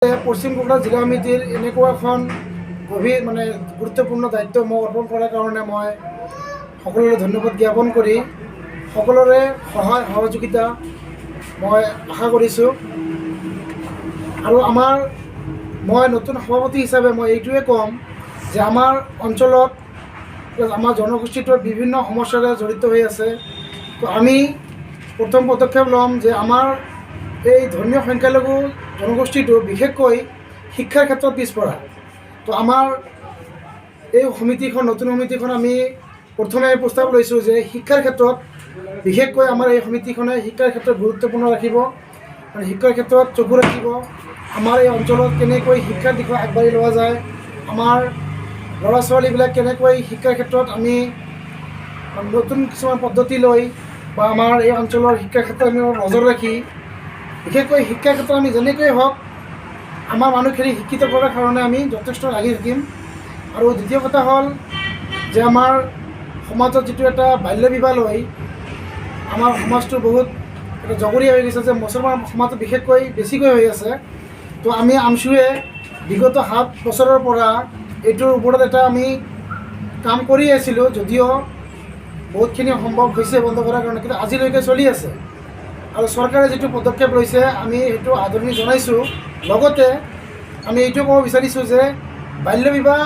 পশ্চিম কোকৰাঝাৰ জিলা সমিতিৰ এনেকুৱা এখন গভীৰ গুৰুত্বপূৰ্ণ দায়িত্ব মই অৰ্পণ কৰাৰ কাৰণে মই সকলোৰে ধন্যবাদ জ্ঞাপন কৰি সকলোৰে সহায় সহযোগিতা মই আশা কৰিছোঁ। আৰু মই নতুন সভাপতি হিচাপে মই এইটোৱে ক'ম যে আমাৰ অঞ্চলত আমাৰ জনগোষ্ঠীটোৰ বিভিন্ন সমস্যাৰে জড়িত হৈ আছে। তো আমি প্ৰথম পদক্ষেপ ল'ম যে আমাৰ এই ধৰ্মীয় সংখ্যালঘু জনগোষ্ঠীটো বিশেষকৈ শিক্ষাৰ ক্ষেত্ৰত পিছপৰা। তো আমাৰ এই নতুন সমিতিখন আমি প্ৰথমে প্ৰস্তাৱ লৈছোঁ যে শিক্ষাৰ ক্ষেত্ৰত বিশেষকৈ আমাৰ এই সমিতিখনে শিক্ষাৰ ক্ষেত্ৰত গুৰুত্বপূৰ্ণ ৰাখিব, শিক্ষাৰ ক্ষেত্ৰত চকু ৰাখিব। আমাৰ এই অঞ্চলত কেনেকৈ শিক্ষাৰ দিশত আগবাঢ়ি লোৱা যায়, আমাৰ ল'ৰা ছোৱালীবিলাক কেনেকৈ শিক্ষাৰ ক্ষেত্ৰত আমি নতুন কিছুমান পদ্ধতি লৈ বা আমাৰ এই অঞ্চলৰ শিক্ষাৰ ক্ষেত্ৰত আমি নজৰ ৰাখি বিশেষকৈ শিক্ষাৰ ক্ষেত্ৰত আমি যেনেকৈ হওক আমাৰ মানুহখিনি শিক্ষিত কৰাৰ কাৰণে আমি যথেষ্ট লাগি থাকিম। আৰু দ্বিতীয় কথা হ'ল যে আমাৰ সমাজত যিটো এটা বাল্য বিবাহ লৈ আমাৰ সমাজটো বহুত এটা জগৰীয়া হৈ গৈছে, যে মুছলমান সমাজত বিশেষকৈ বেছিকৈ হৈ আছে। তো আমি আমছুৱে বিগত 7 বছৰৰ পৰা এইটোৰ ওপৰত এটা আমি কাম কৰি আছিলোঁ, যদিও বহুতখিনি সম্ভৱ হৈছে বন্ধ কৰাৰ কাৰণে, কিন্তু আজিলৈকে চলি আছে। আৰু চৰকাৰে যিটো পদক্ষেপ লৈছে আমি সেইটো আদৰণি জনাইছোঁ। লগতে আমি এইটো ক'ব বিচাৰিছোঁ যে বাল্য বিবাহ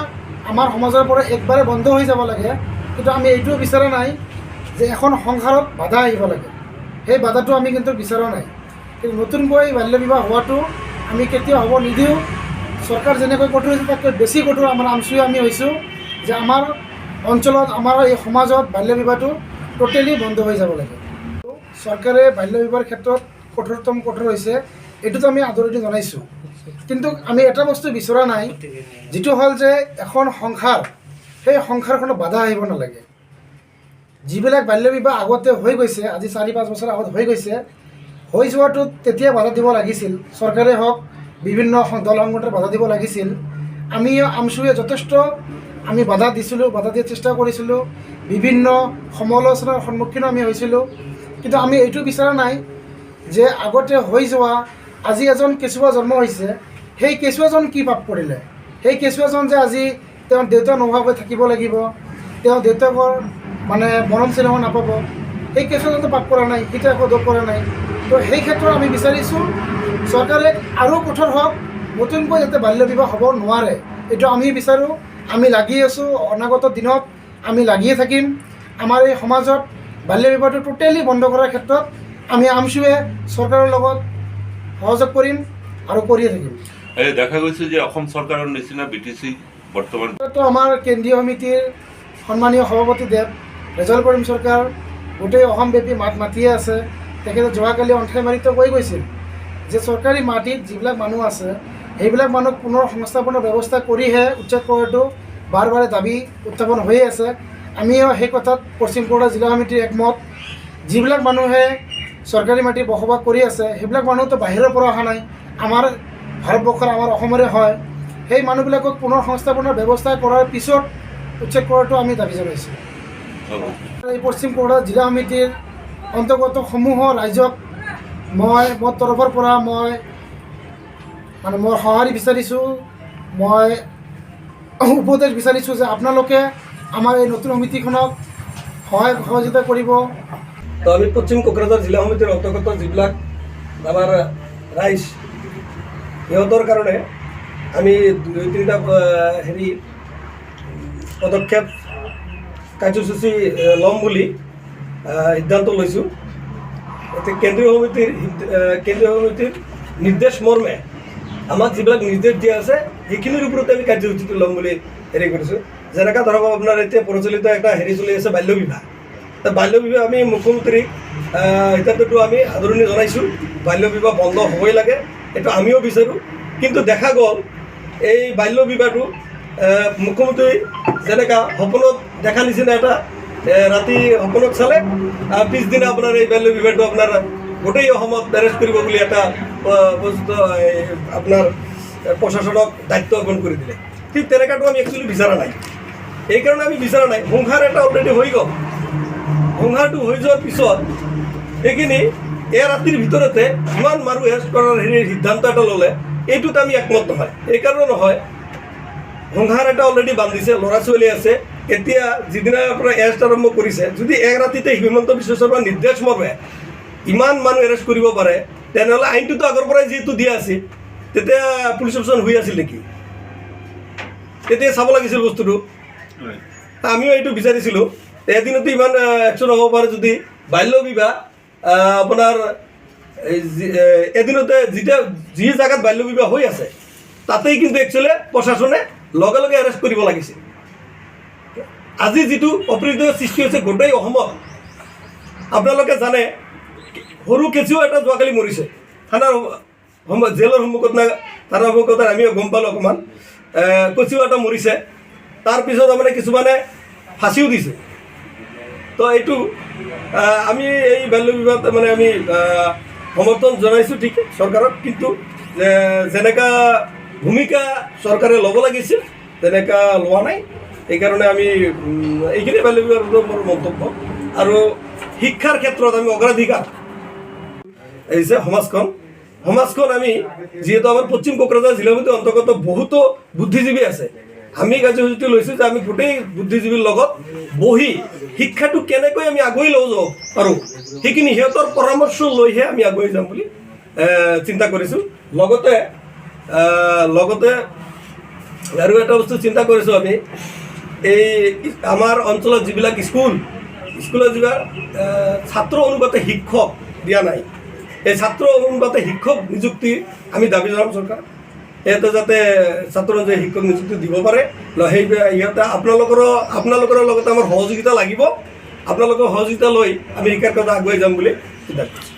আমাৰ সমাজৰ পৰা একবাৰে বন্ধ হৈ যাব লাগে, কিন্তু আমি এইটোও বিচৰা নাই যে এখন সংসাৰত বাধা আহিব লাগে। সেই বাধাটো আমি কিন্তু বিচৰা নাই। কিন্তু নতুনকৈ বাল্য বিবাহ হোৱাটো আমি কেতিয়াও হ'ব নিদিওঁ। চৰকাৰ যেনেকৈ কঠোৰ হৈছে তাতকৈ বেছি কঠোৰ আমাৰ আমছুৱে আমি হৈছোঁ যে আমাৰ অঞ্চলত আমাৰ এই সমাজত বাল্য বিবাহটো টোটেলি বন্ধ হৈ যাব লাগে। চৰকাৰে বাল্য বিবাহৰ ক্ষেত্ৰত কঠোৰ হৈছে, এইটোতো আমি আদৰণি জনাইছোঁ। কিন্তু আমি এটা বস্তু বিচৰা নাই, যিটো হ'ল যে এখন সংসাৰ, সেই সংসাৰখনত বাধা আহিব নালাগে। যিবিলাক বাল্য বিবাহ আগতে হৈ গৈছে, আজি 4-5 বছৰ আগত হৈ গৈছে, হৈ যোৱাটোত তেতিয়া বাধা দিব লাগিছিল, চৰকাৰে হওক বিভিন্ন দল সংগঠনে বাধা দিব লাগিছিল। আমি আমছুৱে যথেষ্ট আমি বাধা দিছিলোঁ, বাধা দিয়াৰ চেষ্টা কৰিছিলোঁ, বিভিন্ন সমালোচনাৰ সন্মুখীনো আমি হৈছিলোঁ। কিন্তু আমি এইটো বিচৰা নাই যে আগতে হৈ যোৱা, আজি এজন কেঁচুৱা জন্ম হৈছে, সেই কেঁচুৱাজন কি পাপ কৰিলে, সেই কেঁচুৱাজন যে আজি তেওঁৰ দেউতা নোহোৱাকৈ থাকিব লাগিব, তেওঁ দেউতাকৰ মৰম চেনেহ নাপাব, সেই কেঁচুৱাজনটো পাপ কৰা নাই, সিটো একো দোষ কৰা নাই। তো সেই ক্ষেত্ৰত আমি বিচাৰিছোঁ চৰকাৰে আৰু কঠোৰ হওক, নতুনকৈ যাতে বাল্য বিবাহ হ'ব নোৱাৰে, এইটো আমি বিচাৰোঁ। আমি লাগি আছোঁ, অনাগত দিনত আমি লাগিয়ে থাকিম। আমাৰ এই সমাজত বাল্য বিবাহটো টোটেলি বন্ধ কৰাৰ ক্ষেত্ৰত আমি আমছুৱে চৰকাৰৰ লগত সহযোগ কৰিম আৰু কৰিয়ে থাকিম। দেখা গৈছে যে অসম চৰকাৰৰ নিচিনা BTC বৰ্তমান আমাৰ কেন্দ্ৰীয় সমিতিৰ সন্মানীয় সভাপতি দেৱ ৰেজাউল কৰিম চৰকাৰ গোটেই অসমব্যাপী মাতিয়ে আছে। তেখেতে যোৱাকালি অন্থাইমাৰিতো কৈ গৈছিল যে চৰকাৰী মাটিত যিবিলাক মানুহ আছে সেইবিলাক মানুহক পুনৰ সংস্থাপনৰ ব্যৱস্থা কৰিহে উচ্ছেদ কৰাটো বাৰে বাৰে দাবী উত্থাপন হৈয়ে আছে। আমিও সেই কথাত পশ্চিম কোকৰাঝাৰ জিলা সমিতিৰ একমত। যিবিলাক মানুহে চৰকাৰী মাটিত বসবাস কৰি আছে সেইবিলাক মানুহতো বাহিৰৰ পৰা অহা নাই, আমাৰ ভাৰতবৰ্ষৰ আমাৰ অসমৰে হয়। সেই মানুহবিলাকক পুনৰ সংস্থাপনৰ ব্যৱস্থা কৰাৰ পিছত উচ্ছেদ কৰাটো আমি দাবী জনাইছোঁ। এই পশ্চিম কোকৰাঝাৰ জিলা সমিতিৰ অন্তৰ্গত সমূহ ৰাইজক মোৰ তৰফৰ পৰা মই সঁহাৰি বিচাৰিছোঁ, মই উপদেশ বিচাৰিছোঁ যে আপোনালোকে আমাৰ এই নতুন সমিতিখনক সহায় সহযোগিতা কৰিব। তো আমি পশ্চিম কোকৰাঝাৰ জিলা সমিতিৰ অন্তৰ্গত যিবিলাক আমাৰ ৰাইজ, সিহঁতৰ কাৰণে আমি 2-3টা পদক্ষেপ কাৰ্যসূচী ল'ম বুলি সিদ্ধান্ত লৈছোঁ। কেন্দ্ৰীয় সমিতিৰ নিৰ্দেশ মৰ্মে আমাক যিবিলাক নিৰ্দেশ দিয়া আছে সেইখিনিৰ ওপৰতে আমি কাৰ্যসূচীটো ল'ম বুলি কৰিছোঁ। যেনেকৈ ধৰক আপোনাৰ এতিয়া প্ৰচলিত এটা চলি আছে বাল্য বিবাহ। বাল্য বিবাহ আমি মুখ্যমন্ত্ৰীক সিদ্ধান্তটো আমি আদৰণি জনাইছোঁ, বাল্য বিবাহ বন্ধ হ'বই লাগে, এইটো আমিও বিচাৰোঁ। কিন্তু দেখা গ'ল এই বাল্য বিবাহটো মুখ্যমন্ত্ৰী যেনেকৈ সপোনত দেখা নিচিনা এটা ৰাতি সপোনত চালে, পিছদিনা আপোনাৰ এই বাল্য বিবাহটো আপোনাৰ গোটেই অসমত এৰেষ্ট কৰিব বুলি এটা আপোনাৰ প্ৰশাসনক দায়িত্ব অৰ্পণ কৰি দিলে। ঠিক তেনেকুৱাটো আমি একচুৱেলি বিচৰা নাই। এইকাৰণে আমি বিচৰা নাই, সংসাৰ এটা অলৰেডি হৈ গ'ল। সংসাৰটো হৈ যোৱাৰ পিছত এইখিনি এই ৰাতিৰ ভিতৰতে ইমান মানুহ এৰেষ্ট কৰাৰ সিদ্ধান্ত এটা ল'লে এইটোত আমি একমত নহয়। এইকাৰণে নহয়, সংসাৰ এটা অলৰেডি বান্ধিছে, ল'ৰা ছোৱালী আছে। এতিয়া যিদিনাৰ পৰা এৰেষ্ট আৰম্ভ কৰিছে, যদি এক ৰাতিতে হিমন্ত বিশ্ব শৰ্মাৰ নিৰ্দেশ মৰ্মে ইমান মানুহ এৰেষ্ট কৰিব পাৰে, তেনেহ'লে আইনটোতো আগৰ পৰাই যিহেতু দিয়া আছিল, তেতিয়া পুলিচ অপশ্যন হৈ আছিল নেকি? তেতিয়া চাব লাগিছিল বস্তুটো। আমিও এইটো বিচাৰিছিলোঁ, এদিনতো ইমান একশ্যন হ'ব পাৰে। যদি বাল্য বিবাহ আপোনাৰ এদিনতে যি জেগাত বাল্য বিবাহ হৈ আছে, তাতেই কিন্তু একচুৱেলি প্ৰশাসনে লগে লগে এৰেষ্ট কৰিব লাগিছিল। আজি যিটো অপ্ৰীতিৰ সৃষ্টি হৈছে গোটেই অসমত, আপোনালোকে জানে সৰু কেঁচুৱা এটা যোৱাকালি মৰিছে থানাৰ জেলৰ সন্মুখত, থানাৰ সন্মুখত আমিও গম পালোঁ অকণমান। কেঁচুৱা এটা মৰিছে, তাৰপিছত মানে কিছুমানে ফাঁচিও দিছে। তো এইটো আমি এই বাল্য বিবাহ মানে আমি সমৰ্থন জনাইছোঁ ঠিক চৰকাৰক, কিন্তু যেনেকুৱা ভূমিকা চৰকাৰে ল'ব লাগিছিল তেনেকুৱা লোৱা নাই। সেইকাৰণে আমি এইখিনি বাল্য বিবাহৰ মোৰ মন্তব্য। আৰু শিক্ষাৰ ক্ষেত্ৰত আমি অগ্ৰাধিকাৰ এই যে সমাজখন আমি যিহেতু আমাৰ পশ্চিম কোকৰাঝাৰ জিলাৰ ভিতৰত অন্তৰ্গত বহুতো বুদ্ধিজীৱী আছে, আমি কাৰ্যসূচীটো লৈছোঁ যে আমি গোটেই বুদ্ধিজীৱীৰ লগত বহি শিক্ষাটো কেনেকৈ আমি আগুৱাই লৈ যাব পাৰোঁ, সেইখিনি সিহঁতৰ পৰামৰ্শ লৈহে আমি আগুৱাই যাম বুলি চিন্তা কৰিছোঁ। লগতে আৰু এটা বস্তু চিন্তা কৰিছোঁ, আমি এই আমাৰ অঞ্চলত যিবিলাক স্কুলত যিবিলাক ছাত্ৰ অনুপাতে শিক্ষক দিয়া নাই, এই ছাত্ৰ অনুপাতে শিক্ষক নিযুক্তি আমি দাবী জনাম চৰকাৰ। সিহঁতে যাতে ছাত্ৰ অনুযায়ী শিক্ষক নিযুক্তি দিব পাৰে। সেই সিহঁতে আপোনালোকৰ লগতে আমাৰ সহযোগিতা লাগিব। আপোনালোকৰ সহযোগিতা লৈ আমি শিক্ষাৰ কথা আগুৱাই যাম বুলি চিন্তা কৰিছোঁ।